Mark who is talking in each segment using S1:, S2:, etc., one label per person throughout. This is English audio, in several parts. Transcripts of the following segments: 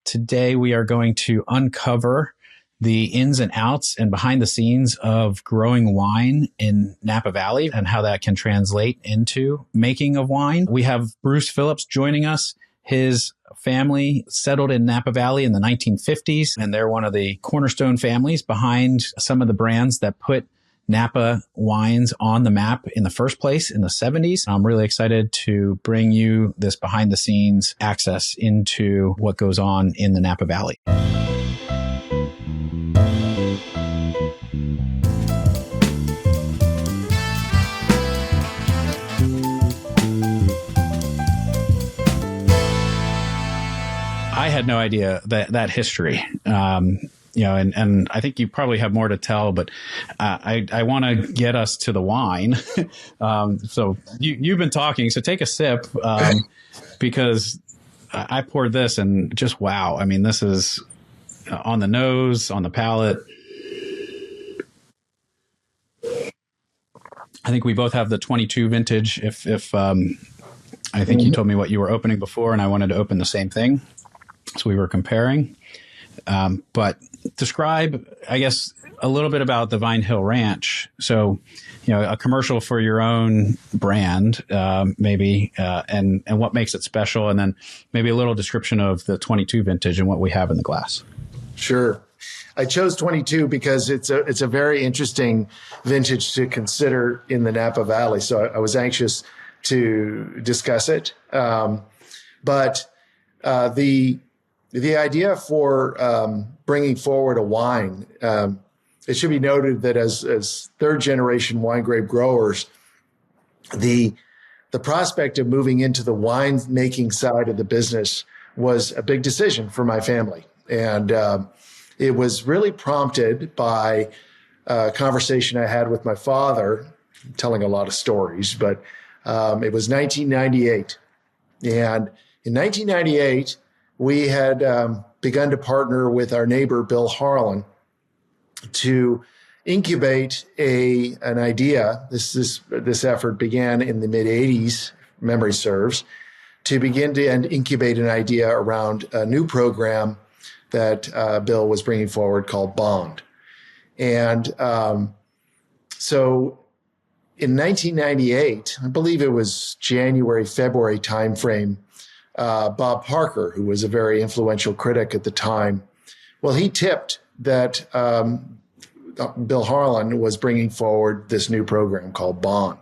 S1: Today, we are going to uncover the ins and outs and behind the scenes of growing wine in Napa Valley and how that can translate into making of wine. We have Bruce Phillips joining us. His family settled in Napa Valley in the 1950s, and they're one of the cornerstone families behind some of the brands that put Napa wines on the map in the first place in the 70s. I'm really excited to bring you this behind the scenes access into what goes on in the Napa Valley. I had no idea that history. And I think you probably have more to tell, but I want to get us to the wine. So you've been talking, so take a sip because I poured this and just wow. I mean, this is on the nose, on the palate. I think we both have the 22 vintage. If I think you told me what you were opening before, and I wanted to open the same thing, so we were comparing. But describe, I guess, a little bit about the Vine Hill Ranch. So, a commercial for your own brand, maybe, and what makes it special, and then maybe a little description of the 22 vintage and what we have in the glass.
S2: Sure. I chose 22 because it's a very interesting vintage to consider in the Napa Valley. So I was anxious to discuss it. But the idea for bringing forward a wine, it should be noted that as third generation wine grape growers, the prospect of moving into the wine making side of the business was a big decision for my family. And it was really prompted by a conversation I had with my father, telling a lot of stories, but it was 1998. And in 1998, we had begun to partner with our neighbor, Bill Harlan, to incubate an idea. This effort began in the mid-'80s, memory serves, to begin to incubate an idea around a new program that Bill was bringing forward called Bond. And so in 1998, I believe it was January, February timeframe, Bob Parker, who was a very influential critic at the time, well, he tipped that Bill Harlan was bringing forward this new program called Bond.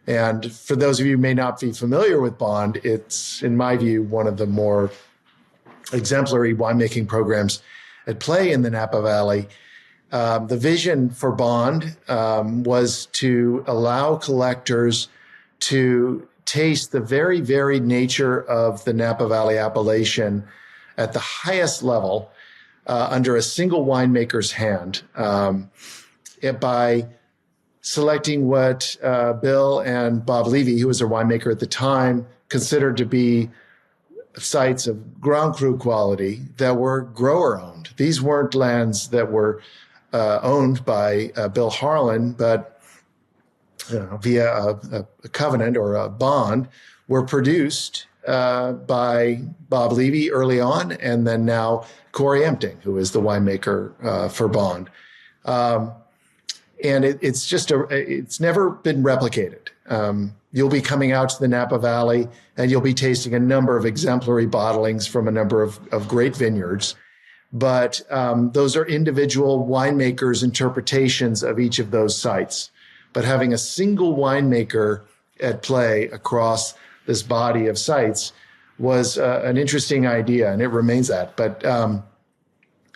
S2: And for those of you who may not be familiar with Bond, it's, in my view, one of the more exemplary winemaking programs at play in the Napa Valley. The vision for Bond was to allow collectors to taste the very varied nature of the Napa Valley appellation at the highest level under a single winemaker's hand by selecting what Bill and Bob Levy, who was a winemaker at the time, considered to be sites of ground cru quality that were grower owned. These weren't lands that were owned by Bill Harlan, but via a covenant or a bond, were produced by Bob Levy early on, and then now Corey Empting, who is the winemaker for Bond. And it's never been replicated. You'll be coming out to the Napa Valley and you'll be tasting a number of exemplary bottlings from a number of great vineyards. But those are individual winemakers' interpretations of each of those sites. But having a single winemaker at play across this body of sites was an interesting idea, and it remains that. But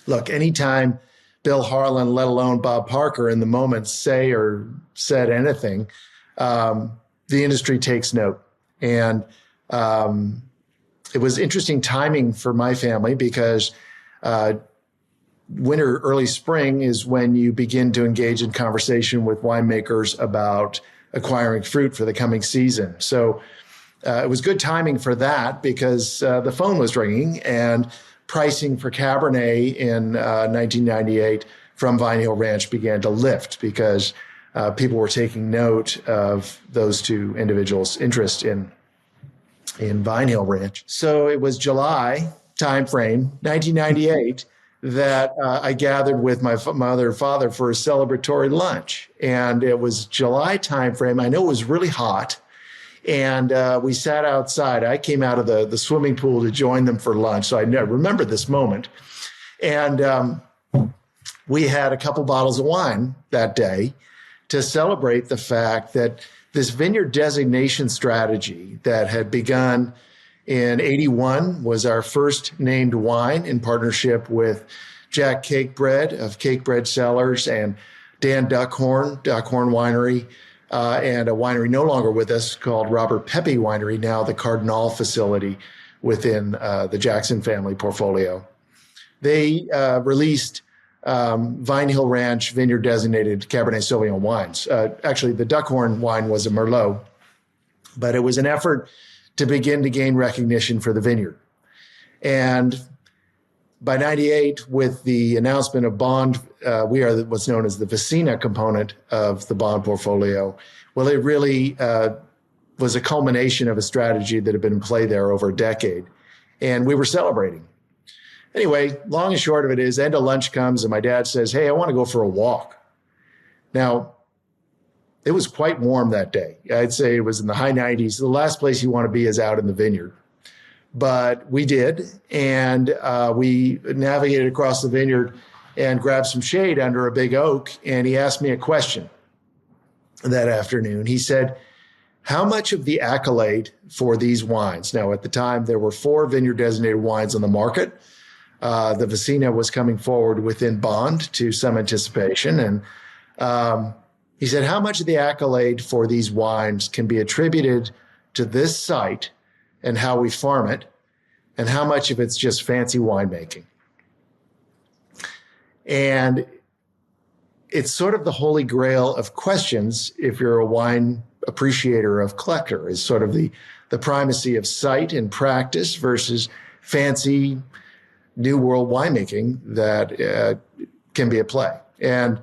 S2: look, anytime Bill Harlan, let alone Bob Parker, in the moment say or said anything, the industry takes note. And it was interesting timing for my family because winter, early spring is when you begin to engage in conversation with winemakers about acquiring fruit for the coming season. So it was good timing for that because the phone was ringing and pricing for Cabernet in 1998 from Vine Hill Ranch began to lift because people were taking note of those two individuals' interest in Vine Hill Ranch. So it was July timeframe, 1998, that I gathered with my mother and father for a celebratory lunch. And it was July timeframe. I know it was really hot. And we sat outside. I came out of the swimming pool to join them for lunch. So I remember this moment. And we had a couple bottles of wine that day to celebrate the fact that this vineyard designation strategy that had begun in 81 was our first named wine in partnership with Jack Cakebread of Cakebread Cellars and Dan Duckhorn Winery, and a winery no longer with us called Robert Pepe Winery, now the Cardinal facility within the Jackson family portfolio. They released Vine Hill Ranch vineyard designated Cabernet Sauvignon wines. Actually, the Duckhorn wine was a Merlot, but it was an effort to begin to gain recognition for the vineyard. And by 98, with the announcement of bond, we are what's known as the Vicina component of the bond portfolio. Well, it really was a culmination of a strategy that had been in play there over a decade. And we were celebrating. Anyway, long and short of it is, end of lunch comes and my dad says, "Hey, I want to go for a walk." Now, it was quite warm that day. I'd say it was in the high 90s. The last place you want to be is out in the vineyard. But we did, and we navigated across the vineyard and grabbed some shade under a big oak, and he asked me a question that afternoon. He said, "How much of the accolade for these wines?" Now, at the time, there were 4 vineyard-designated wines on the market. The Vicina was coming forward within bond to some anticipation. And he said, "How much of the accolade for these wines can be attributed to this site and how we farm it, and how much of it's just fancy winemaking?" And it's sort of the holy grail of questions if you're a wine appreciator of collector, is sort of the primacy of site and practice versus fancy new world winemaking that can be at play. And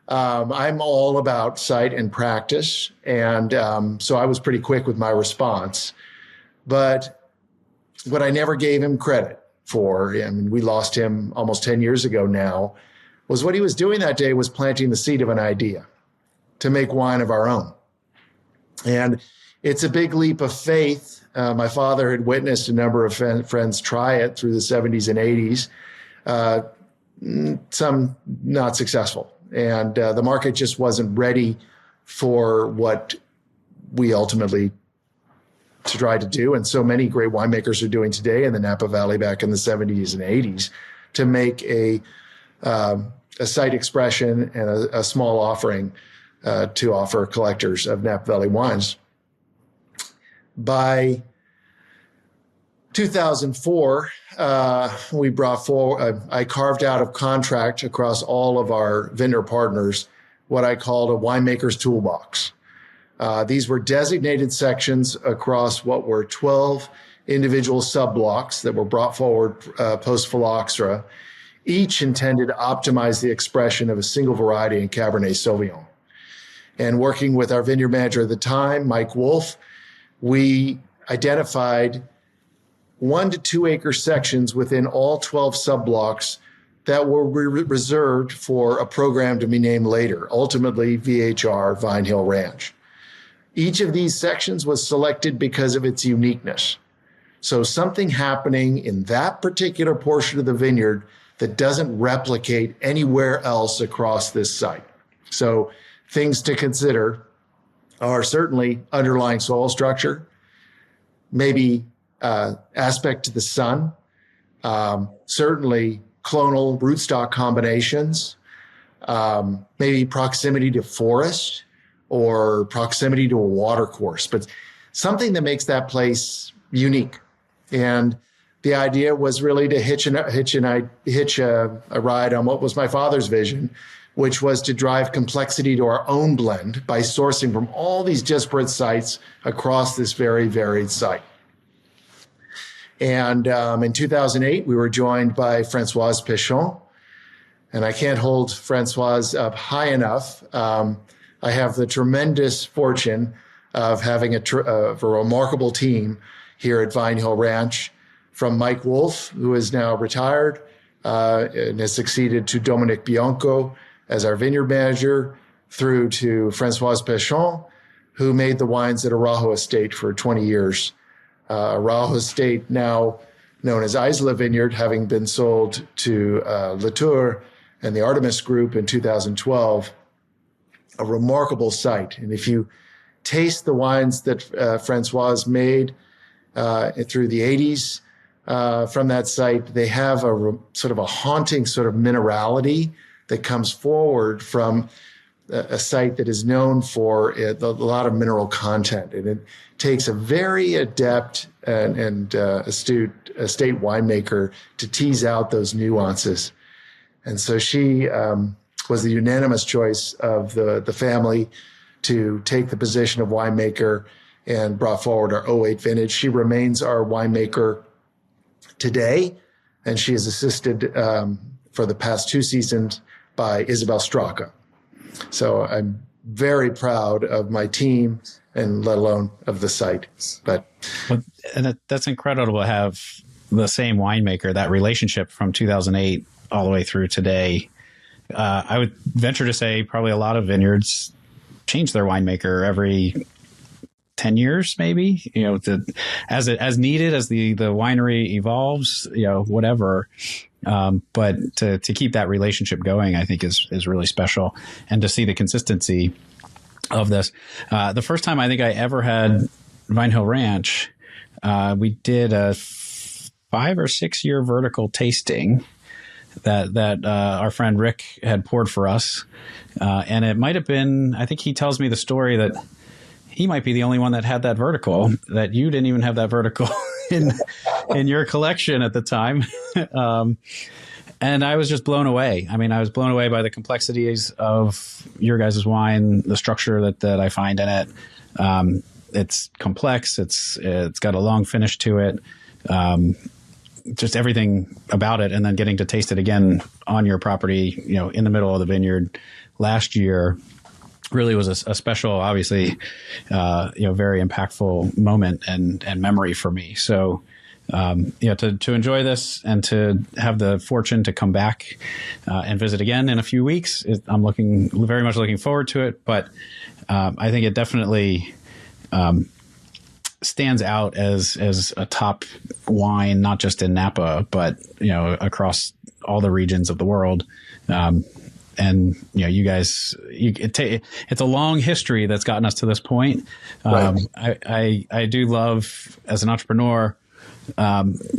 S2: I'm all about site and practice. And so I was pretty quick with my response. But what I never gave him credit for, and we lost him almost 10 years ago now, was what he was doing that day was planting the seed of an idea to make wine of our own. And it's a big leap of faith. My father had witnessed a number of friends try it through the 70s and 80s, some not successful. And the market just wasn't ready for what we ultimately tried to do. And so many great winemakers are doing today in the Napa Valley back in the 70s and 80s to make a site expression and a small offering to offer collectors of Napa Valley wines. By 2004, we brought forward, I carved out of contract across all of our vendor partners what I called a winemaker's toolbox. These were designated sections across what were 12 individual sub-blocks that were brought forward post-phylloxera, each intended to optimize the expression of a single variety in Cabernet Sauvignon. And working with our vineyard manager at the time, Mike Wolf, we identified 1 to 2 acre sections within all 12 sub-blocks that were reserved for a program to be named later, ultimately VHR Vine Hill Ranch. Each of these sections was selected because of its uniqueness. So something happening in that particular portion of the vineyard that doesn't replicate anywhere else across this site. So things to consider are certainly underlying soil structure, maybe aspect to the sun, certainly clonal rootstock combinations, maybe proximity to forest or proximity to a water course, but something that makes that place unique. And the idea was really to hitch a ride on what was my father's vision, which was to drive complexity to our own blend by sourcing from all these disparate sites across this very varied site. And in 2008, we were joined by Francoise Peschon, and I can't hold Francoise up high enough. I have the tremendous fortune of having a remarkable team here at Vine Hill Ranch, from Mike Wolf, who is now retired and has succeeded to Dominic Bianco as our vineyard manager, through to Francoise Peschon, who made the wines at Araujo Estate for 20 years. Araujo Estate, now known as Isla Vineyard, having been sold to Latour and the Artemis Group in 2012. A remarkable site. And if you taste the wines that Francoise made through the 80s from that site, they have sort of a haunting sort of minerality that comes forward from a site that is known for a lot of mineral content. And it takes a very adept and astute estate winemaker to tease out those nuances. And so she was the unanimous choice of the family to take the position of winemaker and brought forward our 08 vintage. She remains our winemaker today, and she is assisted for the past 2 seasons by Isabel Straka. So I'm very proud of my team and let alone of the site. And
S1: that's incredible to have the same winemaker, that relationship from 2008 all the way through today. I would venture to say probably a lot of vineyards change their winemaker every 10 years, maybe, as needed as the winery evolves, whatever. But to keep that relationship going, I think is really special. And to see the consistency of this. The first time I think I ever had Vine Hill Ranch, we did a 5 or 6 year vertical tasting that our friend Rick had poured for us. And it might have been, I think he tells me the story that he might be the only one that had that vertical, that you didn't even have that vertical in your collection at the time. And I was just blown away. I mean, I was blown away by the complexities of your guys' wine, the structure that I find in it. It's complex. It's got a long finish to it. Just everything about it. And then getting to taste it again on your property, in the middle of the vineyard last year really was a special, obviously, very impactful moment and memory for me. So, to enjoy this and to have the fortune to come back and visit again in a few weeks, I'm very much looking forward to it. But I think it definitely stands out as a top wine, not just in Napa, but across all the regions of the world. And you guys, it's a long history that's gotten us to this point. Right. I do love, as an entrepreneur,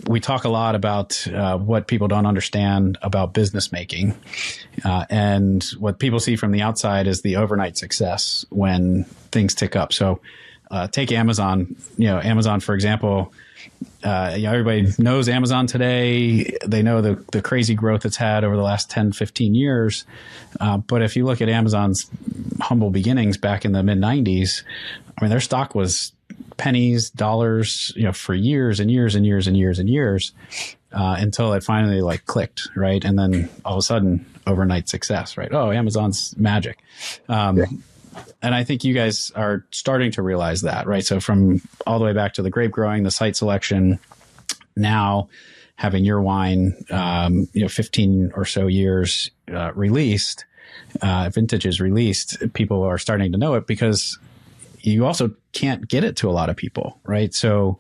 S1: we talk a lot about what people don't understand about business making, and what people see from the outside is the overnight success when things tick up. So take Amazon. Amazon, for example. Everybody knows Amazon today. They know the crazy growth it's had over the last 10, 15 years. But if you look at Amazon's humble beginnings back in the mid 90s, I mean, their stock was pennies, dollars, for years and years and years and years and years, until it finally clicked. Right. And then all of a sudden, overnight success, right? Oh, Amazon's magic. Yeah. And I think you guys are starting to realize that, right? So from all the way back to the grape growing, the site selection, now having your wine, 15 or so years released, vintages released, people are starting to know it because you also can't get it to a lot of people, right? So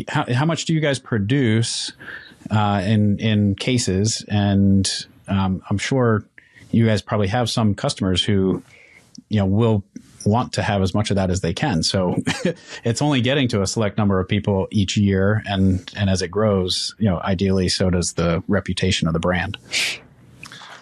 S1: how much do you guys produce in cases? And I'm sure you guys probably have some customers who will want to have as much of that as they can. So it's only getting to a select number of people each year. And as it grows, ideally, so does the reputation of the brand.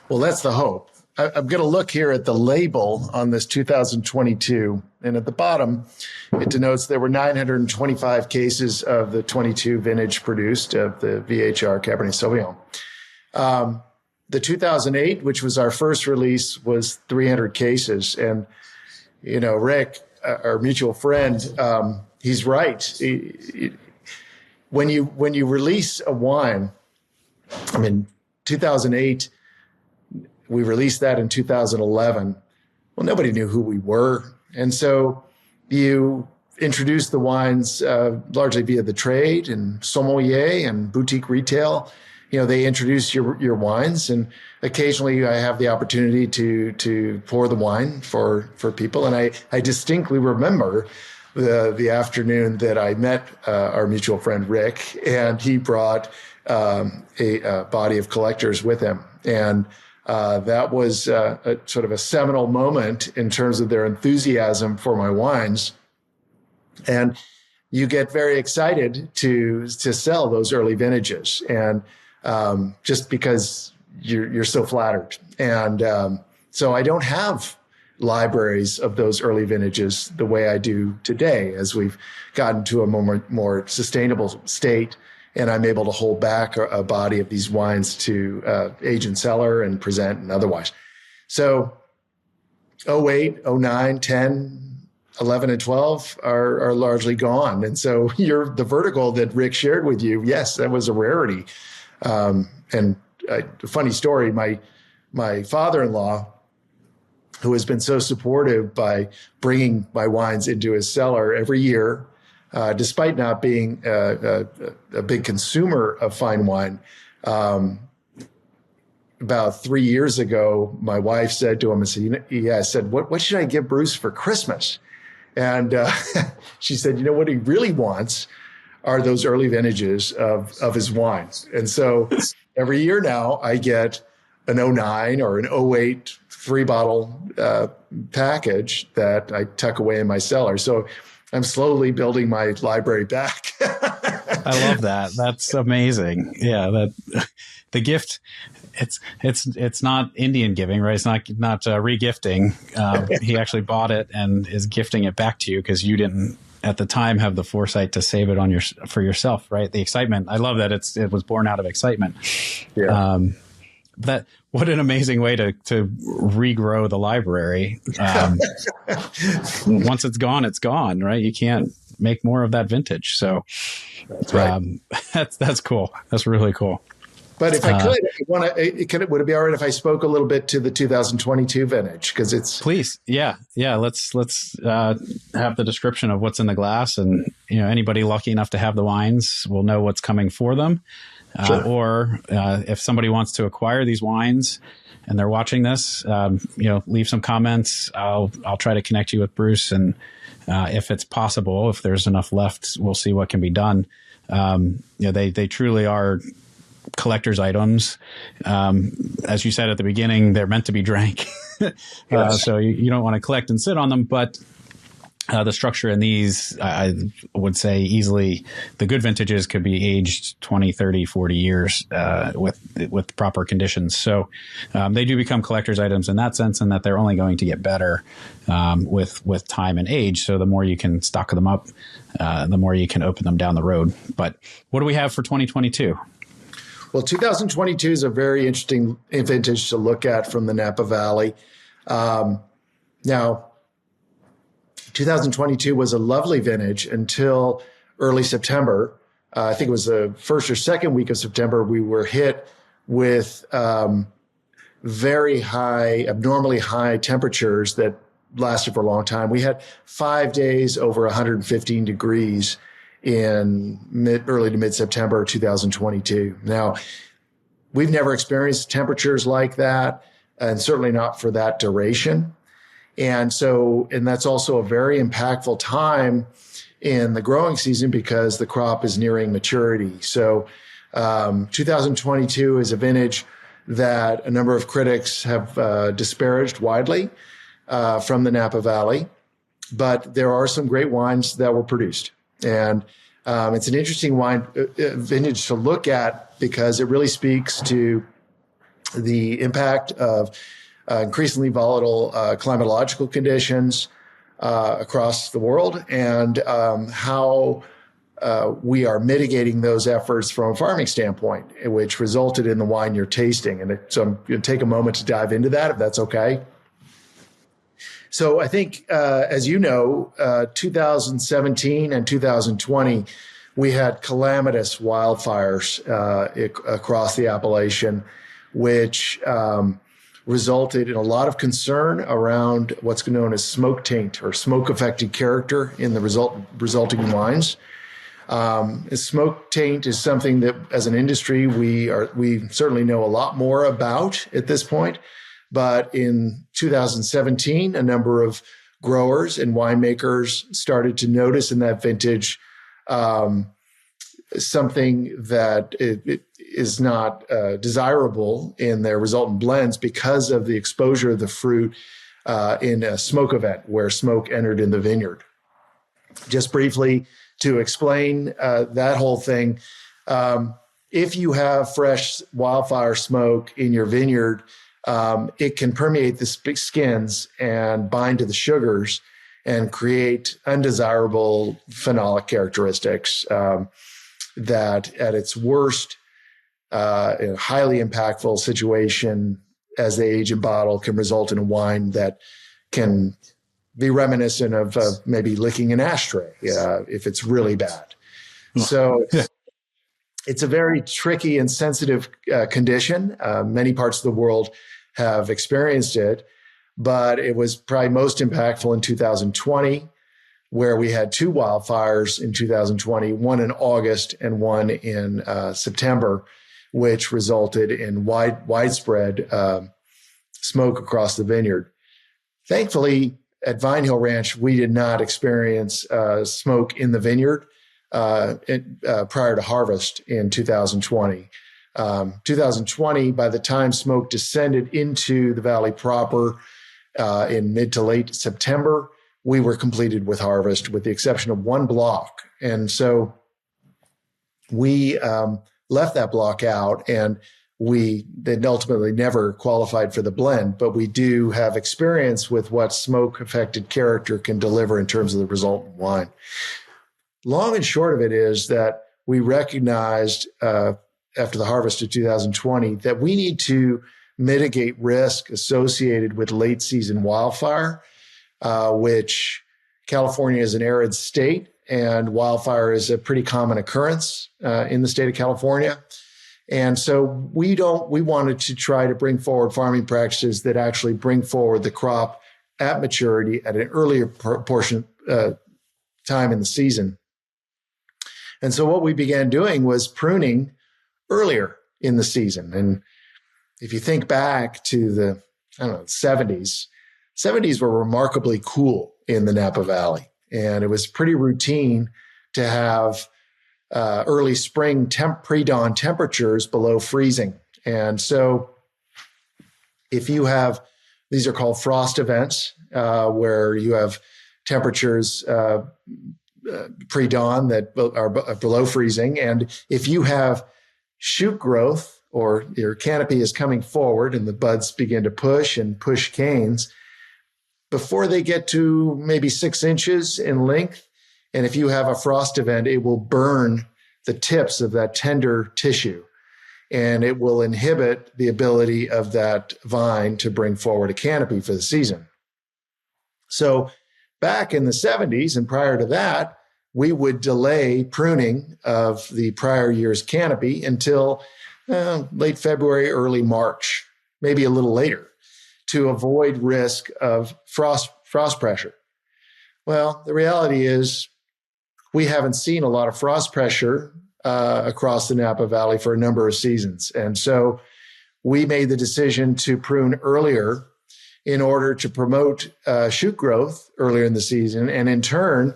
S2: Well, that's the hope. I'm going to look here at the label on this 2022. And at the bottom, it denotes there were 925 cases of the 22 vintage produced of the VHR Cabernet Sauvignon. The 2008, which was our first release, was 300 cases. And, Rick, our mutual friend, he's right. When you release a wine, 2008, we released that in 2011. Well, nobody knew who we were. And so you introduced the wines largely via the trade and sommelier and boutique retail. They introduce your wines, and occasionally I have the opportunity to pour the wine for people. And I distinctly remember the afternoon that I met our mutual friend Rick, and he brought a body of collectors with him. And that was a sort of a seminal moment in terms of their enthusiasm for my wines. And you get very excited to sell those early vintages, and just because you're so flattered. And so I don't have libraries of those early vintages the way I do today, as we've gotten to a more sustainable state, and I'm able to hold back a body of these wines to age and cellar and present and otherwise. So 08, 09, 10, 11 and 12 are largely gone. And so the vertical that Rick shared with you, yes, that was a rarity. And a funny story, my father-in-law, who has been so supportive by bringing my wines into his cellar every year, despite not being a big consumer of fine wine. About 3 years ago, my wife said to him, I said, what should I give Bruce for Christmas? And she said, what he really wants are those early vintages of his wines. And so every year now I get an 09 or an 08 3-bottle package that I tuck away in my cellar. So I'm slowly building my library back.
S1: I love that. That's amazing. Yeah, the gift. It's not Indian giving, right? It's not re-gifting. He actually bought it and is gifting it back to you because you didn't at the time have the foresight to save it for yourself, right? The excitement. I love that it was born out of excitement. Yeah. What an amazing way to regrow the library. Once it's gone, right? You can't make more of that vintage. So
S2: that's right.
S1: That's cool. That's really cool.
S2: But if I could, would it be all right if I spoke a little bit to the 2022 vintage? Because it's
S1: please, yeah. Let's have the description of what's in the glass, and anybody lucky enough to have the wines will know what's coming for them. Sure. Or if somebody wants to acquire these wines and they're watching this, leave some comments. I'll try to connect you with Bruce, and if it's possible, if there's enough left, we'll see what can be done. They truly are collector's items. As you said at the beginning, they're meant to be drank. Yes. So you don't want to collect and sit on them, but the structure in these, I would say easily the good vintages could be aged 20, 30, 40 years with proper conditions. So they do become collector's items in that sense, and that they're only going to get better with time and age. So the more you can stock them up, the more you can open them down the road. But what do we have for 2022?
S2: Well, 2022 is a very interesting vintage to look at from the Napa Valley. Now, 2022 was a lovely vintage until early September. I think it was the first or second week of September, we were hit with very high, abnormally high temperatures that lasted for a long time. We had 5 days over 115 degrees in early to mid-September 2022. Now, we've never experienced temperatures like that, and certainly not for that duration. And that's also a very impactful time in the growing season because the crop is nearing maturity. So 2022 is a vintage that a number of critics have disparaged widely from the Napa Valley, but there are some great wines that were produced. And it's an interesting wine vintage to look at because it really speaks to the impact of increasingly volatile climatological conditions across the world, and how we are mitigating those efforts from a farming standpoint, which resulted in the wine you're tasting. And so I'm going to take a moment to dive into that, if that's okay. So I think, as you know, 2017 and 2020, we had calamitous wildfires across the Appalachian, which resulted in a lot of concern around what's known as smoke taint or smoke affected character in the resulting wines. Smoke taint is something that, as an industry, we certainly know a lot more about at this point. But in 2017, a number of growers and winemakers started to notice in that vintage something that it is not desirable in their resultant blends because of the exposure of the fruit in a smoke event where smoke entered in the vineyard. Just briefly to explain that whole thing, if you have fresh wildfire smoke in your vineyard, it can permeate the skins and bind to the sugars and create undesirable phenolic characteristics that at its worst, in a highly impactful situation as they age and bottle can result in a wine that can be reminiscent of maybe licking an ashtray if it's really bad. So it's a very tricky and sensitive condition. Many parts of the world have experienced it, but it was probably most impactful in 2020, where we had two wildfires in 2020, one in August and one in September, which resulted in widespread smoke across the vineyard. Thankfully, at Vine Hill Ranch, we did not experience smoke in the vineyard prior to harvest in 2020. 2020, by the time smoke descended into the valley proper in mid to late September, we were completed with harvest with the exception of one block. And so we left that block out, and we then ultimately never qualified for the blend, but we do have experience with what smoke affected character can deliver in terms of the resultant wine. Long and short of it is that we recognized after the harvest of 2020 that we need to mitigate risk associated with late season wildfire, which California is an arid state, and wildfire is a pretty common occurrence in the state of California. And so we wanted to try to bring forward farming practices that actually bring forward the crop at maturity at an earlier portion time in the season. And so what we began doing was pruning earlier in the season. And if you think back to the 70s were remarkably cool in the Napa Valley. And it was pretty routine to have early spring pre-dawn temperatures below freezing. And so if you have, these are called frost events, where you have temperatures pre-dawn that are below freezing. And if you have shoot growth, or your canopy is coming forward and the buds begin to push canes, before they get to maybe 6 inches in length, and if you have a frost event, it will burn the tips of that tender tissue, and it will inhibit the ability of that vine to bring forward a canopy for the season. So back in the 70s and prior to that, we would delay pruning of the prior year's canopy until late February, early March, maybe a little later, to avoid risk of frost pressure. Well, the reality is we haven't seen a lot of frost pressure across the Napa Valley for a number of seasons. And so we made the decision to prune earlier in order to promote shoot growth earlier in the season, and in turn,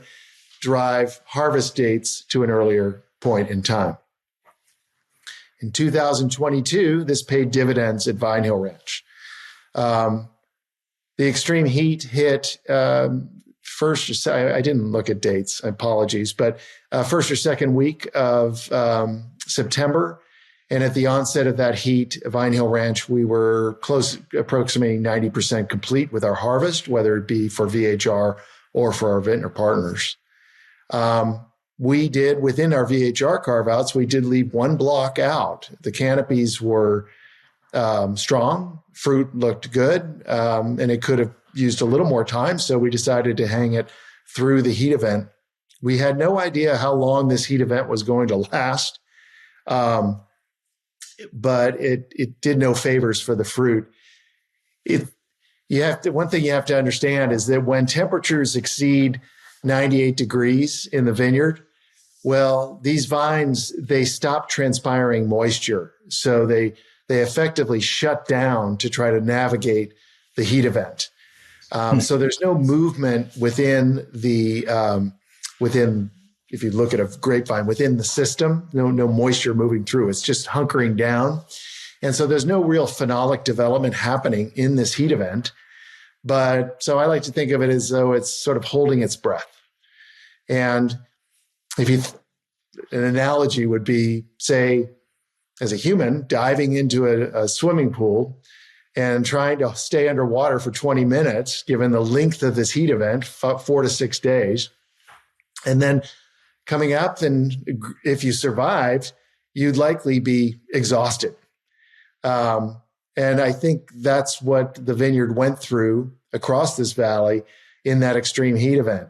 S2: drive harvest dates to an earlier point in time. In 2022, this paid dividends at Vine Hill Ranch. The extreme heat hit first, I didn't look at dates, apologies, but first or second week of September. And at the onset of that heat, Vine Hill Ranch, we were approximately 90% complete with our harvest, whether it be for VHR or for our vintner partners. We did, within our VHR carve-outs, we did leave one block out. The canopies were strong, fruit looked good, and it could have used a little more time, so we decided to hang it through the heat event. We had no idea how long this heat event was going to last, but it did no favors for the fruit. it, one thing you have to understand is that when temperatures exceed 98 degrees in the vineyard, well, these vines, they stop transpiring moisture. So they effectively shut down to try to navigate the heat event. So there's no movement within if you look at a grapevine, within the system, no moisture moving through. It's just hunkering down. And so there's no real phenolic development happening in this heat event. But so I like to think of it as though it's sort of holding its breath. And an analogy would be, say, as a human diving into a swimming pool and trying to stay underwater for 20 minutes, given the length of this heat event, 4 to 6 days, and then coming up, and if you survived, you'd likely be exhausted. And I think that's what the vineyard went through across this valley in that extreme heat event.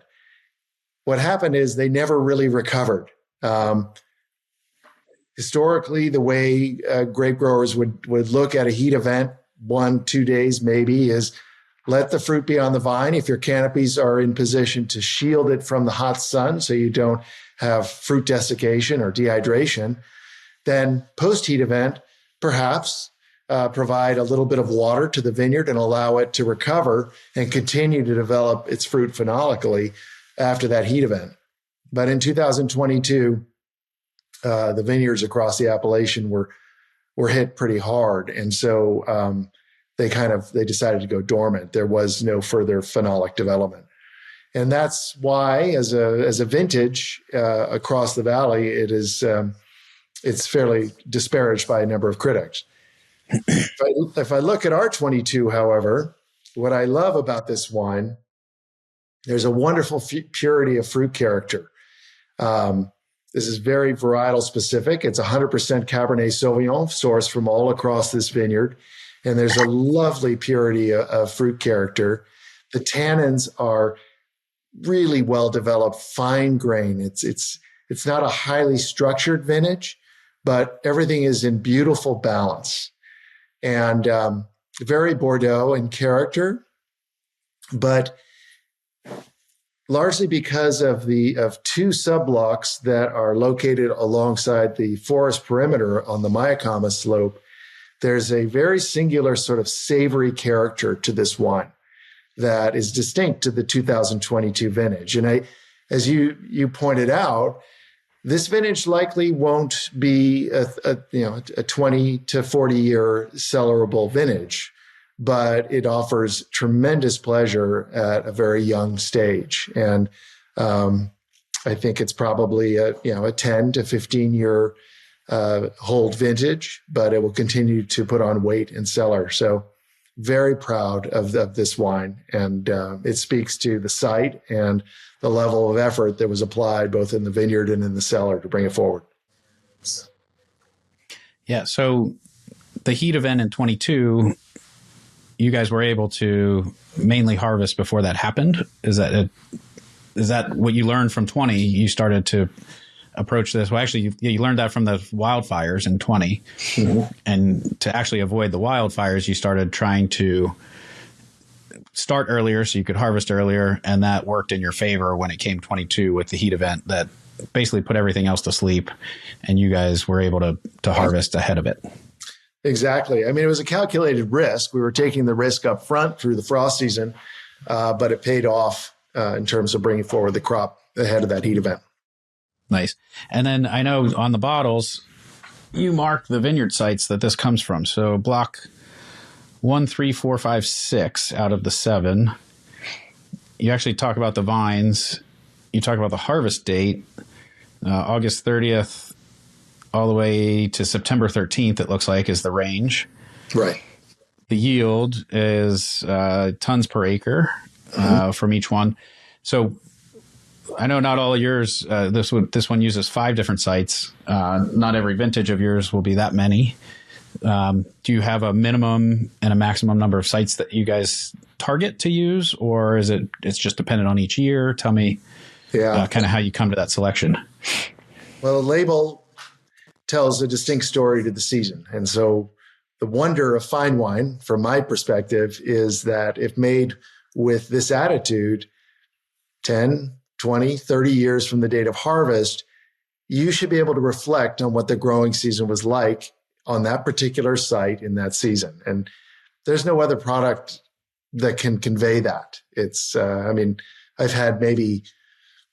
S2: What happened is they never really recovered. Historically, the way grape growers would look at a heat event, 1-2 days maybe, is let the fruit be on the vine. If your canopies are in position to shield it from the hot sun so you don't have fruit desiccation or dehydration, then post-heat event, perhaps provide a little bit of water to the vineyard and allow it to recover and continue to develop its fruit phenolically after that heat event. But in 2022, the vineyards across the appellation were hit pretty hard. And so they decided to go dormant. There was no further phenolic development. And that's why, as a vintage across the valley, it's fairly disparaged by a number of critics. If I look at R22, however, what I love about this wine, there's a wonderful purity of fruit character. This is very varietal specific. It's 100% Cabernet Sauvignon, sourced from all across this vineyard. And there's a lovely purity of fruit character. The tannins are really well developed, fine grain. It's not a highly structured vintage, but everything is in beautiful balance and very Bordeaux in character, but largely because of two subblocks that are located alongside the forest perimeter on the Mayakama slope, there's a very singular sort of savory character to this wine that is distinct to the 2022 vintage. And as you pointed out, this vintage likely won't be a 20 to 40 year cellarable vintage, but it offers tremendous pleasure at a very young stage. And I think it's probably a 10 to 15 year hold vintage, but it will continue to put on weight in cellar. So very proud of this wine. And it speaks to the site and the level of effort that was applied both in the vineyard and in the cellar to bring it forward.
S1: Yeah. So the heat event in 22, you guys were able to mainly harvest before that happened. Is that what you learned from 20? You started to approach this. Well, actually, you learned that from the wildfires in 20. Mm-hmm. And to actually avoid the wildfires, you started trying to start earlier so you could harvest earlier. And that worked in your favor when it came 22 with the heat event that basically put everything else to sleep. And you guys were able to harvest ahead of it.
S2: Exactly. I mean, it was a calculated risk. We were taking the risk up front through the frost season, but it paid off in terms of bringing forward the crop ahead of that heat event.
S1: Nice. And then I know on the bottles, you mark the vineyard sites that this comes from. So block 1, 3, 4, 5, 6 out of the 7. You actually talk about the vines. You talk about the harvest date, August 30th, all the way to September 13th, it looks like, is the range.
S2: Right.
S1: The yield is tons per acre from each one. So I know not all of yours, this one uses 5 different sites. Not every vintage of yours will be that many. Do you have a minimum and a maximum number of sites that you guys target to use, or is it's just dependent on each year? Tell me kind of how you come to that selection.
S2: Well, the label tells a distinct story to the season. And so The wonder of fine wine, from my perspective, is that if made with this attitude, 10, 20, 30 years from the date of harvest, you should be able to reflect on what the growing season was like on that particular site in that season. And there's no other product that can convey that. It's, I've had maybe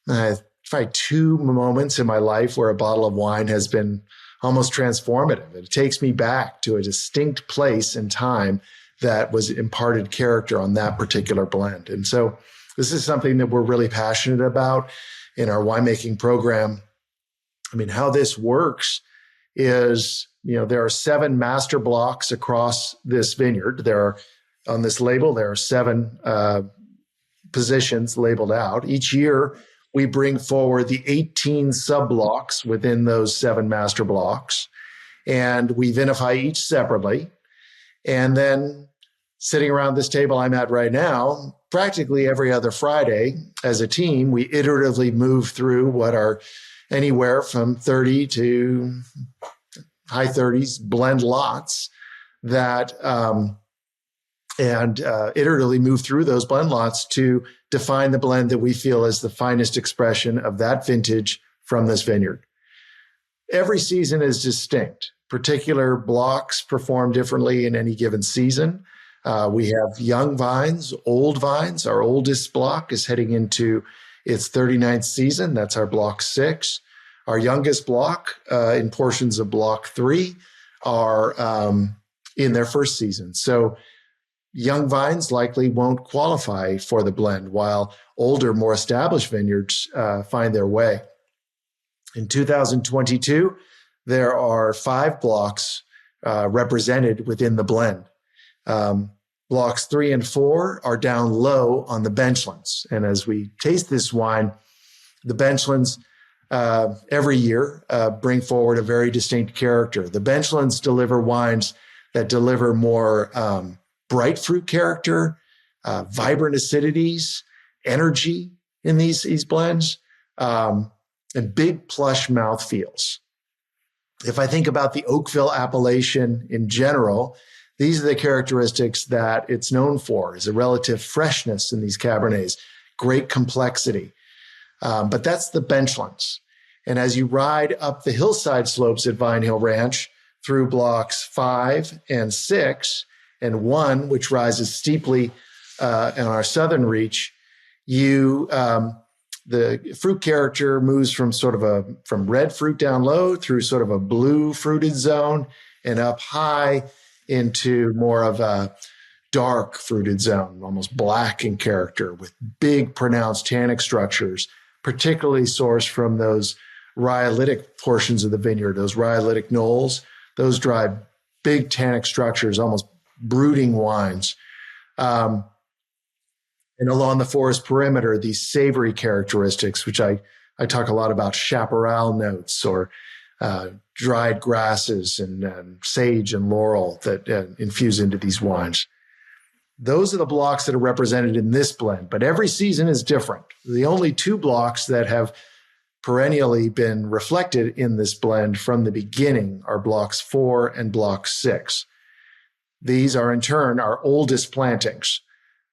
S2: probably 2 moments in my life where a bottle of wine has been almost transformative. It takes me back to a distinct place and time that was imparted character on that particular blend. And so this is something that we're really passionate about in our winemaking program. I mean, how this works is, there are 7 master blocks across this vineyard. On this label, there are 7 positions labeled out. Each year, we bring forward the 18 sub-blocks within those 7 master blocks, and we vinify each separately. And then sitting around this table I'm at right now, practically every other Friday, as a team, we iteratively move through what are anywhere from 30 to high 30s blend lots that iteratively move through those blend lots to define the blend that we feel is the finest expression of that vintage from this vineyard. Every season is distinct. Particular blocks perform differently in any given season. We have young vines, old vines. Our oldest block is heading into its 39th season. That's our block 6. Our youngest block, in portions of block 3, are in their first season. So young vines likely won't qualify for the blend, while older, more established vineyards find their way. In 2022, there are 5 blocks represented within the blend. Blocks 3 and 4 are down low on the benchlands. And as we taste this wine, the benchlands every year bring forward a very distinct character. The benchlands deliver wines that deliver more bright fruit character, vibrant acidities, energy in these blends, and big plush mouthfeels. If I think about the Oakville appellation in general, these are the characteristics that it's known for, is a relative freshness in these Cabernets, great complexity. But that's the benchlands. And as you ride up the hillside slopes at Vine Hill Ranch through blocks 5 and 6 and 1, which rises steeply in our southern reach, the fruit character moves from from red fruit down low through sort of a blue fruited zone and up high into more of a dark fruited zone, almost black in character, with big pronounced tannic structures, particularly sourced from those rhyolitic portions of the vineyard, those rhyolitic knolls. Those drive big tannic structures, almost brooding wines. And along the forest perimeter, these savory characteristics, which I talk a lot about, chaparral notes or dried grasses and sage and laurel that infuse into these wines. Those are the blocks that are represented in this blend, but every season is different. The only 2 blocks that have perennially been reflected in this blend from the beginning are blocks 4 and block 6. These are in turn our oldest plantings.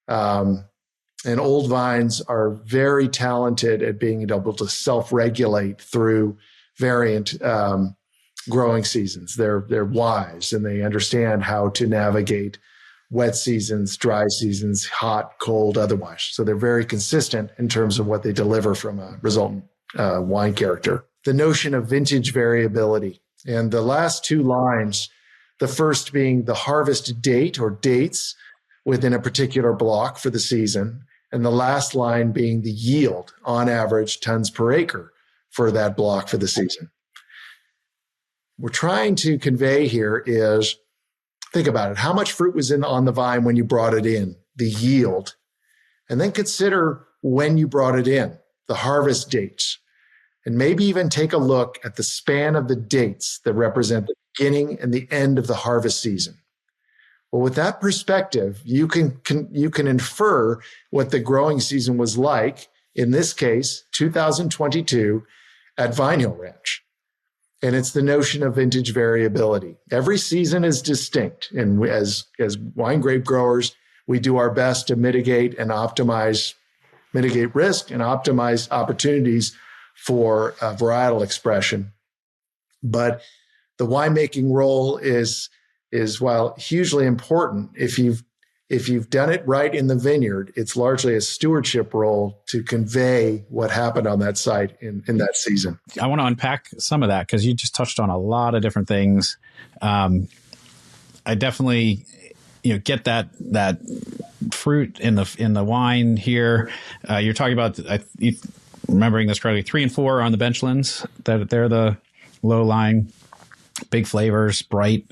S2: And old vines are very talented at being able to self-regulate through variant growing seasons. They're wise and they understand how to navigate wet seasons, dry seasons, hot, cold, otherwise. So they're very consistent in terms of what they deliver from a resultant wine character. The notion of vintage variability. And the last 2 lines, the first being the harvest date or dates within a particular block for the season, and the last line being the yield, on average, tons per acre for that block for the season. We're trying to convey here is, think about it, how much fruit was on the vine when you brought it in, the yield, and then consider when you brought it in, the harvest dates, and maybe even take a look at the span of the dates that represent the beginning and the end of the harvest season. Well, with that perspective, you can infer what the growing season was like, in this case, 2022 at Vine Hill Ranch. And it's the notion of vintage variability. Every season is distinct. And as wine grape growers, we do our best to mitigate risk and optimize opportunities for varietal expression. But the winemaking role is while hugely important, if you've done it right in the vineyard, it's largely a stewardship role to convey what happened on that site in that season.
S1: I want to unpack some of that because you just touched on a lot of different things. I definitely, get that fruit in the wine here. You're talking about, remembering this correctly, 3 and 4 on the benchlands. That they're the low lying, big flavors, bright.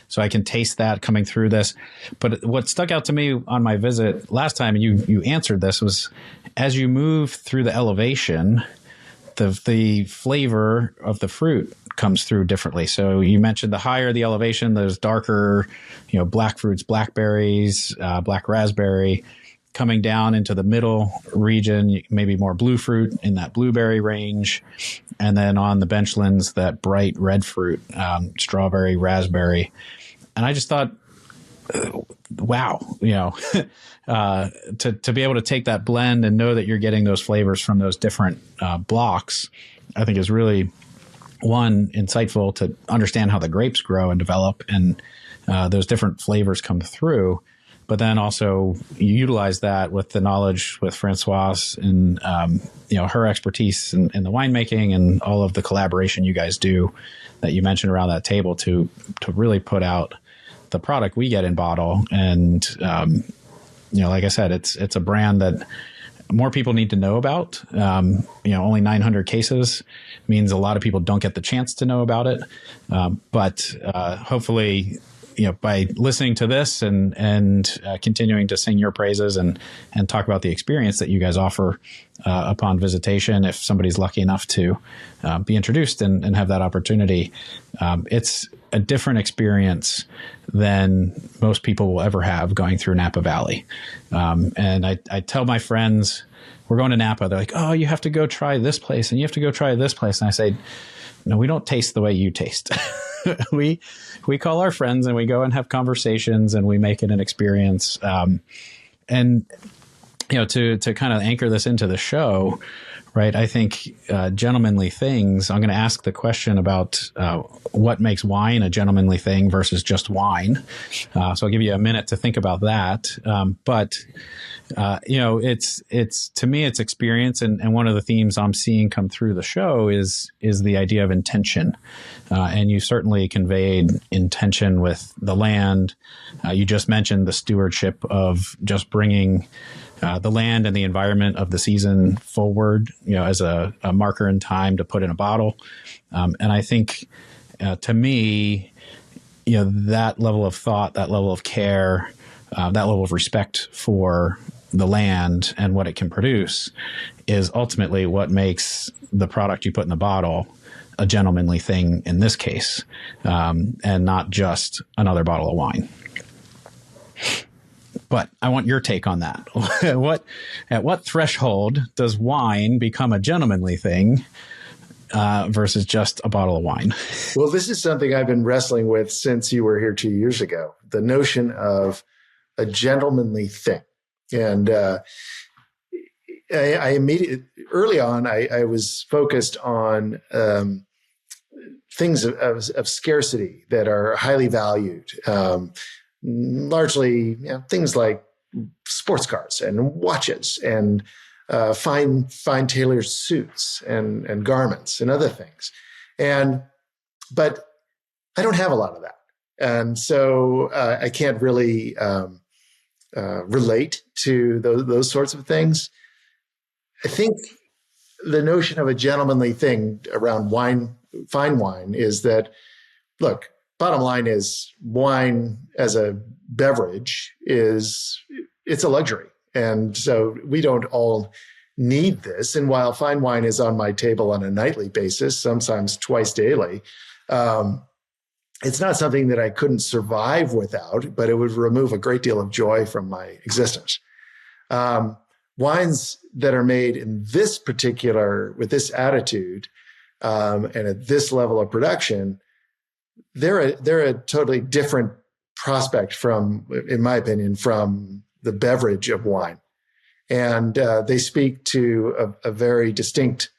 S1: So I can taste that coming through this. But what stuck out to me on my visit last time, and you answered this, was as you move through the elevation, the flavor of the fruit comes through differently. So you mentioned the higher the elevation, there's darker, black fruits, blackberries, black raspberry. Coming down into the middle region, maybe more blue fruit in that blueberry range. And then on the benchlands, that bright red fruit, strawberry, raspberry. And I just thought, wow, to be able to take that blend and know that you're getting those flavors from those different blocks, I think is really, one, insightful to understand how the grapes grow and develop and those different flavors come through. But then also you utilize that with the knowledge with Francoise and, her expertise in the winemaking and all of the collaboration you guys do that you mentioned around that table to really put out the product we get in bottle. And, like I said, it's a brand that more people need to know about. Only 900 cases means a lot of people don't get the chance to know about it. But hopefully, by listening to this and continuing to sing your praises and talk about the experience that you guys offer upon visitation, if somebody's lucky enough to be introduced and have that opportunity, it's a different experience than most people will ever have going through Napa Valley. And I tell my friends, we're going to Napa. They're like, oh, you have to go try this place and you have to go try this place. And I say, no, we don't taste the way you taste. We call our friends and we go and have conversations and we make it an experience. To kind of anchor this into the show, right? I think gentlemanly things, I'm going to ask the question about what makes wine a gentlemanly thing versus just wine. So I'll give you a minute to think about that. It's to me, it's experience. And one of the themes I'm seeing come through the show is the idea of intention. And you certainly conveyed intention with the land. You just mentioned the stewardship of just bringing the land and the environment of the season forward, as a marker in time to put in a bottle. And I think, to me, that level of thought, that level of care, that level of respect for the land and what it can produce is ultimately what makes the product you put in the bottle a gentlemanly thing in this case, and not just another bottle of wine. But I want your take on that. At what threshold does wine become a gentlemanly thing versus just a bottle of wine?
S2: Well, this is something I've been wrestling with since you were here 2 years ago, the notion of a gentlemanly thing. And I immediately, early on, I was focused on things of scarcity that are highly valued. Largely, things like sports cars and watches and fine tailored suits and garments and other things. But I don't have a lot of that. And so I can't really relate to those sorts of things. I think the notion of a gentlemanly thing around wine, fine wine, is that, look, bottom line is wine as a beverage it's a luxury. And so we don't all need this. And while fine wine is on my table on a nightly basis, sometimes twice daily, it's not something that I couldn't survive without, but it would remove a great deal of joy from my existence. Wines that are made in with this attitude and at this level of production, they're a totally different prospect from, in my opinion, from the beverage of wine. And they speak to a very distinct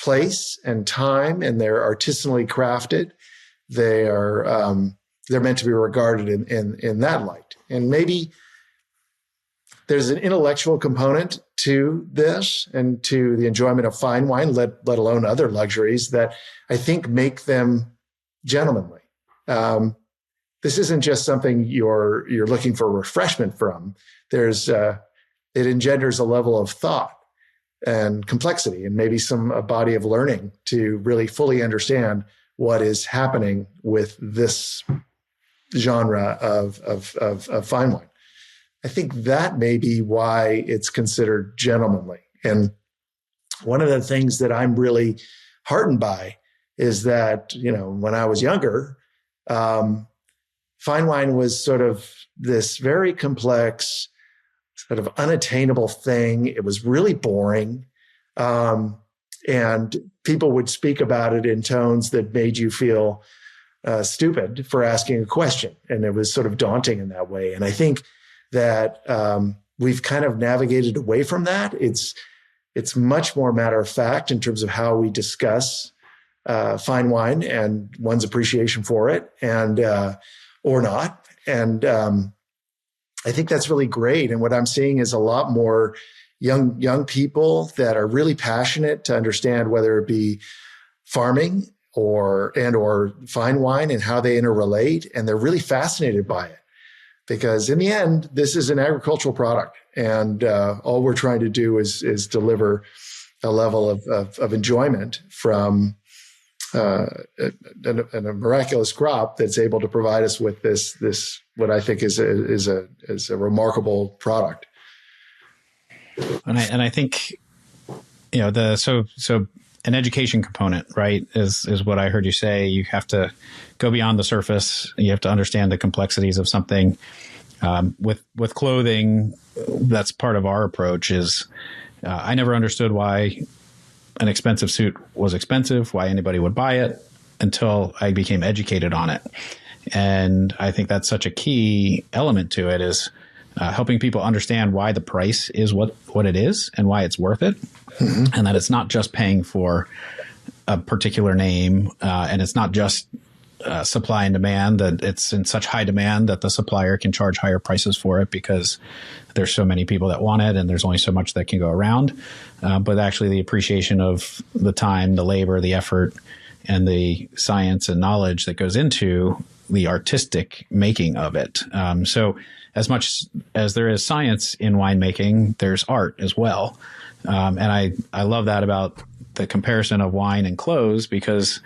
S2: place and time, and they're artisanally crafted. They're meant to be regarded in that light. And maybe there's an intellectual component to this and to the enjoyment of fine wine, let alone other luxuries, that I think make them gentlemanly. This isn't just something you're looking for refreshment from. It engenders a level of thought and complexity, and maybe a body of learning to really fully understand what is happening with this genre of fine wine. I think that may be why it's considered gentlemanly. And one of the things that I'm really heartened by is that, when I was younger, fine wine was sort of this very complex, sort of unattainable thing. It was really boring. And people would speak about it in tones that made you feel stupid for asking a question. And it was sort of daunting in that way. And I think that we've kind of navigated away from that. It's much more matter of fact in terms of how we discuss fine wine and one's appreciation for it, and or not. And I think that's really great. And what I'm seeing is a lot more young people that are really passionate to understand whether it be farming or fine wine and how they interrelate, and they're really fascinated by it. Because in the end, this is an agricultural product, and all we're trying to do is deliver a level of enjoyment from a miraculous crop that's able to provide us with this what I think is a remarkable product.
S1: And I think so an education component, right, is what I heard you say. You have to go beyond the surface. You have to understand the complexities of something. With clothing, that's part of our approach. Is I never understood why an expensive suit was expensive, why anybody would buy it, until I became educated on it. And I think that's such a key element to it, is helping people understand why the price is what it is and why it's worth it. Mm-hmm. And that it's not just paying for a particular name, and it's not just supply and demand, that it's in such high demand that the supplier can charge higher prices for it because there's so many people that want it and there's only so much that can go around. But actually the appreciation of the time, the labor, the effort, and the science and knowledge that goes into the artistic making of it. So as much as there is science in winemaking, there's art as well. And I love that about the comparison of wine and clothes, because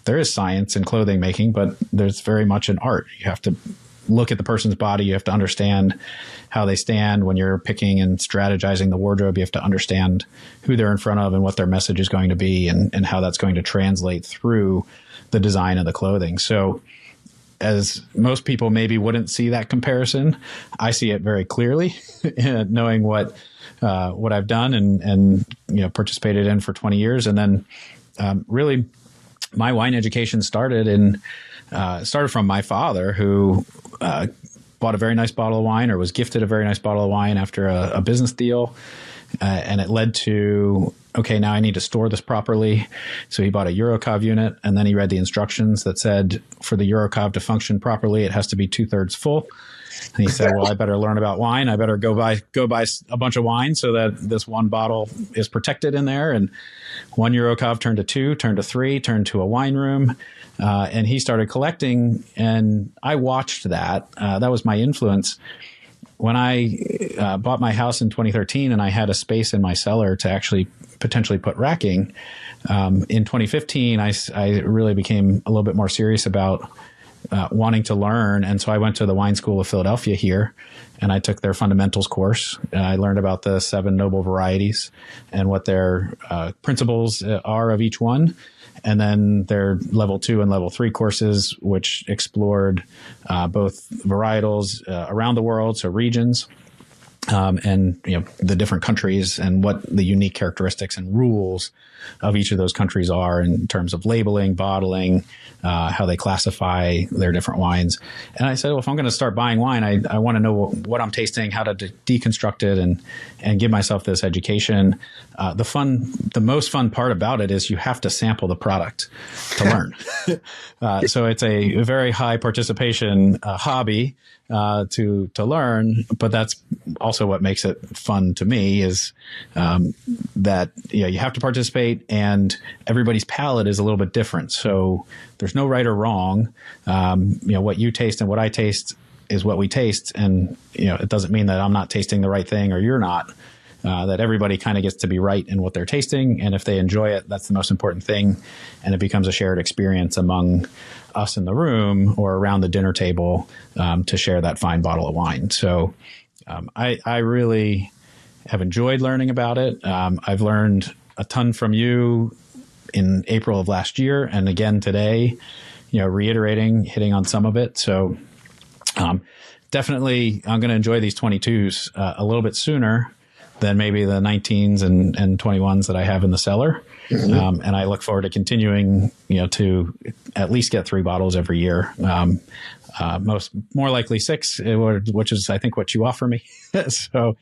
S1: there is science in clothing making, but there's very much an art. You have to look at the person's body. You have to understand how they stand when you're picking and strategizing the wardrobe. You have to understand who they're in front of and what their message is going to be, and how that's going to translate through the design of the clothing. So as most people maybe wouldn't see that comparison, I see it very clearly, knowing what I've done and participated in for 20 years. And then really my wine education started from my father, who bought a very nice bottle of wine, or was gifted a very nice bottle of wine after a business deal. And it led to, okay, now I need to store this properly. So he bought a Eurocave unit, and then he read the instructions that said for the Eurocave to function properly, it has to be 2/3 full. And he said, well, I better learn about wine. I better go buy a bunch of wine so that this one bottle is protected in there. And one Eurocave turned to 2, turned to 3, turned to a wine room. And he started collecting, and I watched that. That was my influence. When I bought my house in 2013 and I had a space in my cellar to actually potentially put racking, in 2015, I really became a little bit more serious about wanting to learn. And so I went to the Wine School of Philadelphia here, and I took their fundamentals course. I learned about the 7 noble varieties and what their principles are of each one. And then their level 2 and level 3 courses, which explored both varietals around the world, so regions, and the different countries and what the unique characteristics and rules of each of those countries are in terms of labeling, bottling, how they classify their different wines. And I said, well, if I'm going to start buying wine, I want to know what I'm tasting, how to deconstruct it, and give myself this education. The most fun part about it is you have to sample the product to learn. So it's a very high participation hobby to learn, but that's also what makes it fun to me is that you have to participate, and everybody's palate is a little bit different. So there's no right or wrong. What you taste and what I taste is what we taste, and it doesn't mean that I'm not tasting the right thing or you're not. That everybody kind of gets to be right in what they're tasting, and if they enjoy it, that's the most important thing, and it becomes a shared experience among us in the room or around the dinner table to share that fine bottle of wine. So I really have enjoyed learning about it. I've learned a ton from you in April of last year, and again today, hitting on some of it. So definitely I'm going to enjoy these 22s a little bit sooner than maybe the 19s and 21s that I have in the cellar. Mm-hmm. And I look forward to continuing, to at least get 3 bottles every year. More likely 6, which is, I think, what you offer me. So,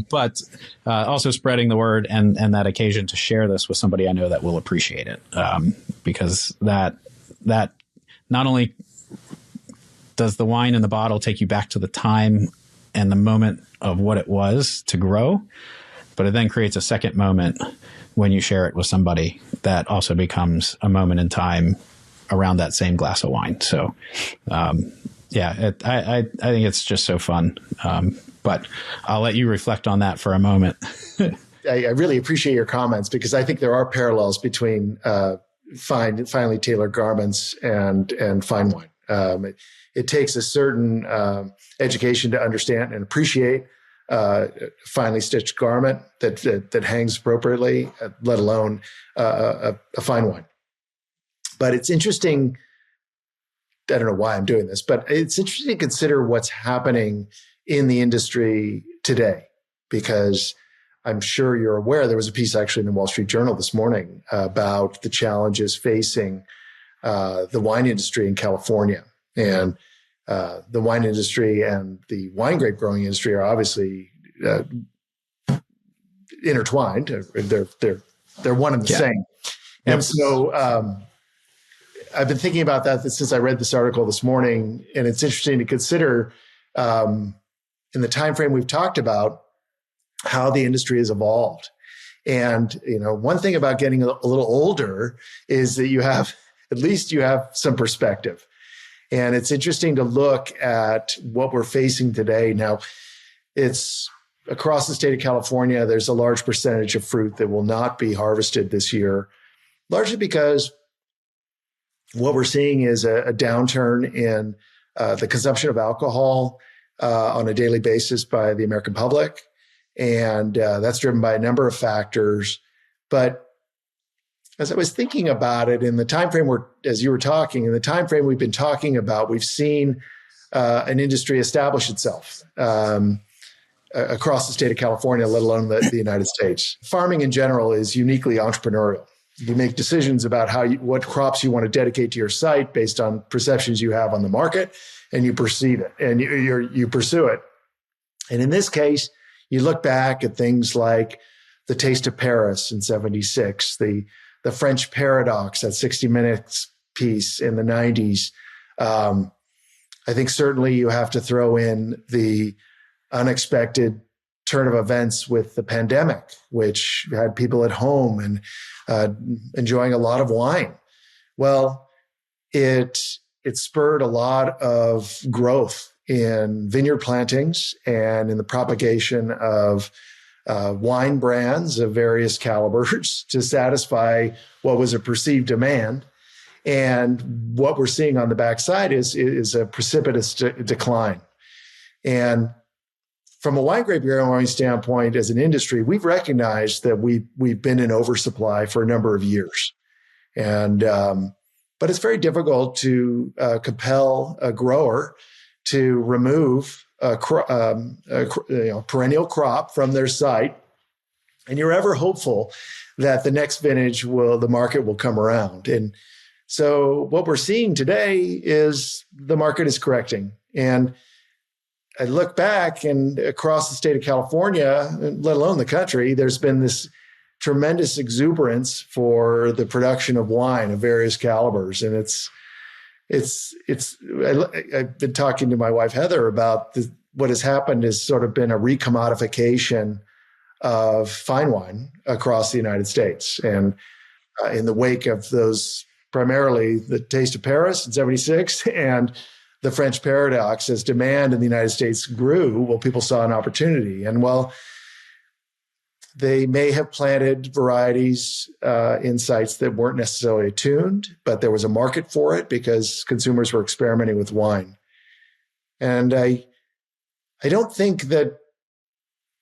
S1: but also spreading the word and that occasion to share this with somebody I know that will appreciate it. Because that not only does the wine in the bottle take you back to the time and the moment of what it was to grow, but it then creates a second moment when you share it with somebody that also becomes a moment in time around that same glass of wine. So, I think it's just so fun. But I'll let you reflect on that for a moment.
S2: I really appreciate your comments, because I think there are parallels between finely tailored garments and fine wine. It takes a certain education to understand and appreciate finely stitched garment that hangs appropriately, let alone a fine wine. But it's interesting. I don't know why I'm doing this, but it's interesting to consider what's happening in the industry today, because I'm sure you're aware there was a piece actually in the Wall Street Journal this morning about the challenges facing the wine industry in California. And the wine industry and the wine grape growing industry are obviously intertwined. They're one and the same. Yep. And so I've been thinking about that since I read this article this morning, and it's interesting to consider in the time frame we've talked about how the industry has evolved. And one thing about getting a little older is that you have some perspective. And it's interesting to look at what we're facing today. Now, it's across the state of California, there's a large percentage of fruit that will not be harvested this year, largely because what we're seeing is a downturn in the consumption of alcohol on a daily basis by the American public. And that's driven by a number of factors. But as I was thinking about it in the time frame as you were talking, in the time frame we've been talking about, we've seen an industry establish itself across the state of California, let alone the United States. Farming in general is uniquely entrepreneurial. You make decisions about what crops you want to dedicate to your site based on perceptions you have on the market, and you perceive it, and you pursue it. And in this case, you look back at things like the Taste of Paris in '76, the French Paradox, that 60 Minutes piece in the 90s. I think certainly you have to throw in the unexpected turn of events with the pandemic, which had people at home and enjoying a lot of wine. Well, it spurred a lot of growth in vineyard plantings and in the propagation of wine brands of various calibers to satisfy what was a perceived demand. And what we're seeing on the backside is a precipitous decline. And from a wine grape growing standpoint, as an industry, we've recognized that we've been in oversupply for a number of years. And but it's very difficult to compel a grower to remove a perennial crop from their site, and you're ever hopeful that the next vintage the market will come around. And so what we're seeing today is the market is correcting. And I look back, and across the state of California, let alone the country, there's been this tremendous exuberance for the production of wine of various calibers. And I've been talking to my wife, Heather, about what has happened has sort of been a recommodification of fine wine across the United States. And in the wake of those, primarily the Taste of Paris in 76 and the French paradox, as demand in the United States grew, well, people saw an opportunity. And while they may have planted varieties in sites that weren't necessarily attuned, but there was a market for it because consumers were experimenting with wine. And I don't think that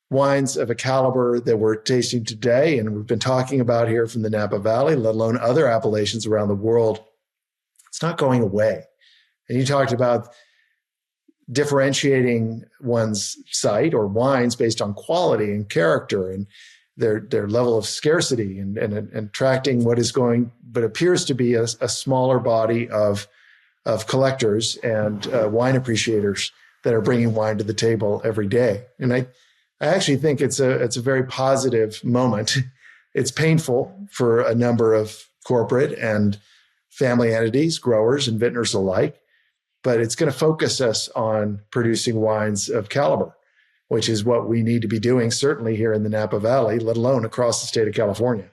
S2: wines of a caliber that we're tasting today, and we've been talking about here from the Napa Valley, let alone other appellations around the world, it's not going away. And you talked about differentiating one's site or wines based on quality and character and their level of scarcity and attracting what appears to be a smaller body of collectors and wine appreciators that are bringing wine to the table every day. And I actually think it's a very positive moment. It's painful for a number of corporate and family entities, growers and vintners alike, but it's going to focus us on producing wines of caliber, which is what we need to be doing, certainly here in the Napa Valley, let alone across the state of California.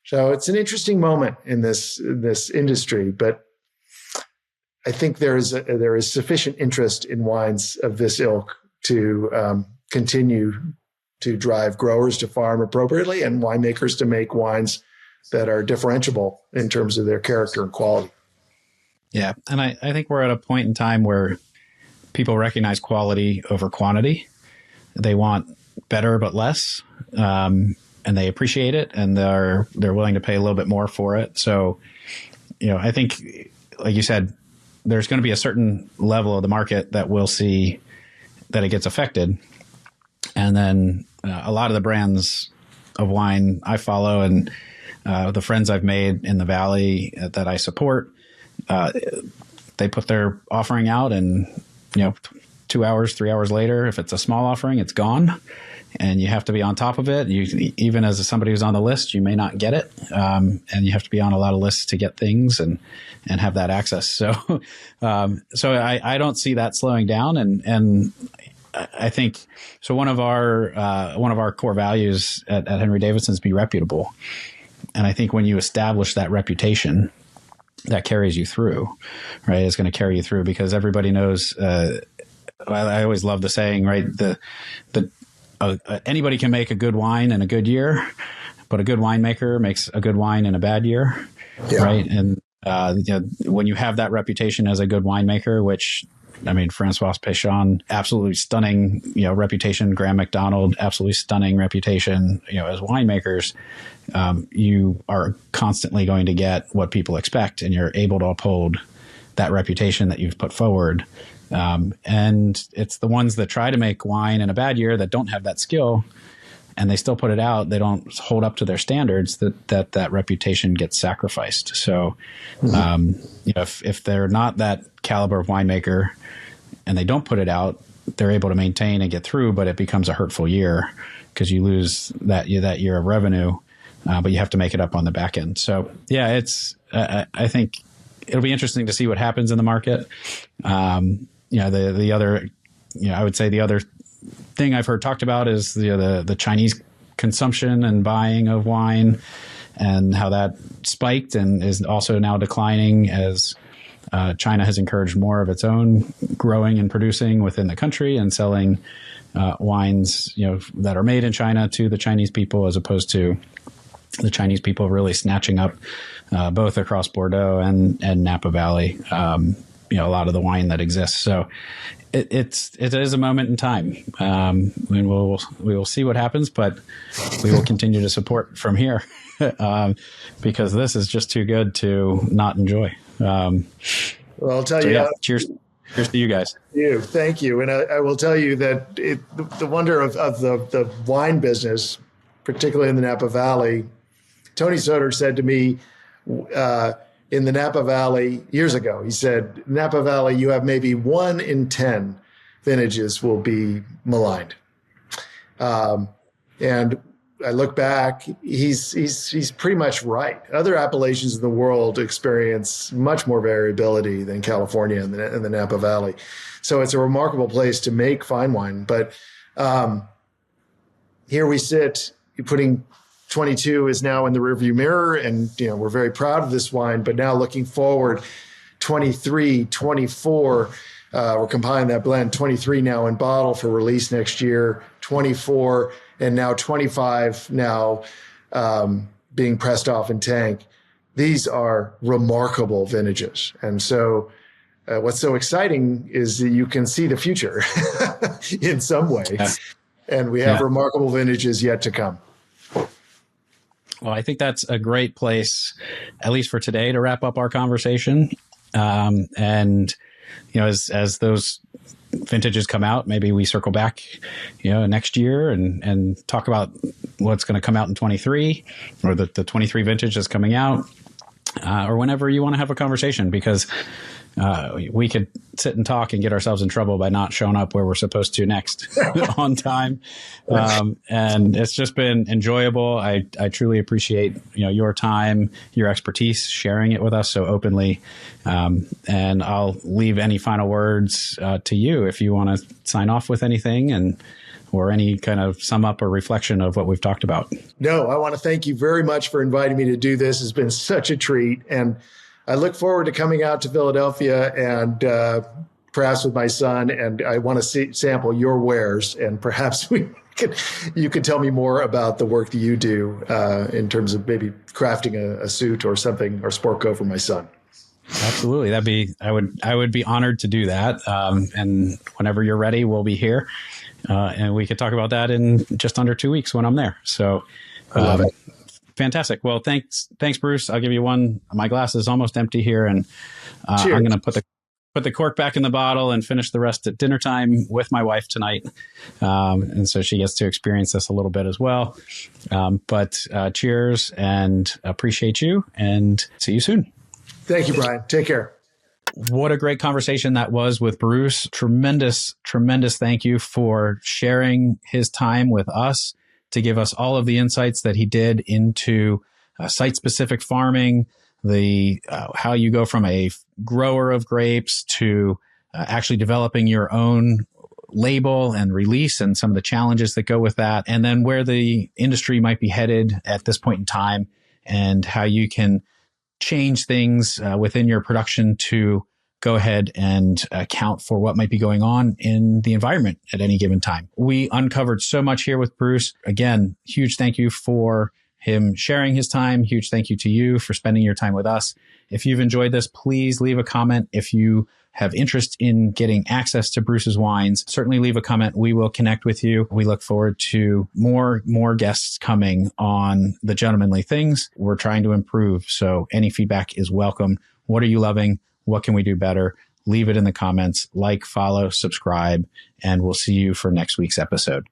S2: So it's an interesting moment in this industry, but I think there is sufficient interest in wines of this ilk to continue to drive growers to farm appropriately and winemakers to make wines that are differentiable in terms of their character and quality.
S1: Yeah. And I think we're at a point in time where people recognize quality over quantity. They want better but less, and they appreciate it, and they're willing to pay a little bit more for it. So, I think, like you said, there's going to be a certain level of the market that we'll see that it gets affected. And then a lot of the brands of wine I follow and the friends I've made in the Valley that I support, they put their offering out, and 2 hours, 3 hours later, if it's a small offering, it's gone, and you have to be on top of it. Even as somebody who's on the list, you may not get it, and you have to be on a lot of lists to get things and have that access. So, I don't see that slowing down, and I think so. One of our core values at Henry Davidson is be reputable, and I think when you establish that reputation, that carries you through, right? It's going to carry you through because everybody knows. I always love the saying, right? Anybody can make a good wine in a good year, but a good winemaker makes a good wine in a bad year, right? And when you have that reputation as a good winemaker, which Francoise Peschon, absolutely stunning, reputation. Graham McDonald, absolutely stunning reputation, as winemakers. You are constantly going to get what people expect, and you're able to uphold that reputation that you've put forward. And it's the ones that try to make wine in a bad year that don't have that skill, and they still put it out. They don't hold up to their standards. That reputation gets sacrificed. So, if they're not that caliber of winemaker, and they don't put it out, they're able to maintain and get through, but it becomes a hurtful year because you lose that year of revenue, but you have to make it up on the back end. So yeah, I think it'll be interesting to see what happens in the market. The other, I would say the other thing I've heard talked about is the Chinese consumption and buying of wine, and how that spiked and is also now declining as China has encouraged more of its own growing and producing within the country and selling wines, that are made in China to the Chinese people, as opposed to the Chinese people really snatching up both across Bordeaux and Napa Valley, a lot of the wine that exists. So it is a moment in time. And we will see what happens, but we will continue to support from here because this is just too good to not enjoy.
S2: Well, I'll tell you,
S1: cheers. Here's to you guys.
S2: Thank you. And I will tell you that the wonder of the wine business, particularly in the Napa Valley, Tony Soter said to me in the Napa Valley years ago, he said, Napa Valley, you have maybe 1 in 10 vintages will be maligned. And I look back, he's pretty much right. Other appellations in the world experience much more variability than California and the Napa Valley. So it's a remarkable place to make fine wine. But here we sit, putting 22 is now in the rearview mirror, and we're very proud of this wine. But now looking forward, 23, 24, we're compiling that blend. 23 now in bottle for release next year. 24 and now 25 now being pressed off in tank. These are remarkable vintages, and so. What's so exciting is that you can see the future in some way, and we have remarkable vintages yet to come.
S1: Well, I think that's a great place, at least for today, to wrap up our conversation. And as those vintages come out, maybe we circle back, next year and talk about what's going to come out in 23, or the 23 vintage is coming out, or whenever you want to have a conversation, because we could sit and talk and get ourselves in trouble by not showing up where we're supposed to next on time. And it's just been enjoyable. I truly appreciate, your time, your expertise, sharing it with us so openly. And I'll leave any final words to you if you want to sign off with anything or any kind of sum up or reflection of what we've talked about.
S2: No, I want to thank you very much for inviting me to do this. It's been such a treat. And I look forward to coming out to Philadelphia and perhaps with my son, and I want to sample your wares, and perhaps you could tell me more about the work that you do in terms of maybe crafting a suit or something, or sport coat for my son.
S1: Absolutely. I would be honored to do that. And whenever you're ready, we'll be here. And we could talk about that in just under 2 weeks when I'm there. So
S2: I love it.
S1: Fantastic. Well, thanks, Bruce. I'll give you one. My glass is almost empty here, and I'm going to put the cork back in the bottle and finish the rest at dinner time with my wife tonight. And so she gets to experience this a little bit as well. But cheers, and appreciate you, and see you soon.
S2: Thank you, Brian. Take care.
S1: What a great conversation that was with Bruce. Tremendous, tremendous thank you for sharing his time with us, to give us all of the insights that he did into site-specific farming, how you go from a grower of grapes to actually developing your own label and release, and some of the challenges that go with that, and then where the industry might be headed at this point in time, and how you can change things within your production to go ahead and account for what might be going on in the environment at any given time. We uncovered so much here with Bruce. Again, huge thank you for him sharing his time. Huge thank you to you for spending your time with us. If you've enjoyed this, please leave a comment. If you have interest in getting access to Bruce's wines, certainly leave a comment. We will connect with you. We look forward to more guests coming on the Gentlemanly Things. We're trying to improve, so any feedback is welcome. What are you loving? What can we do better? Leave it in the comments. Like, follow, subscribe, and we'll see you for next week's episode.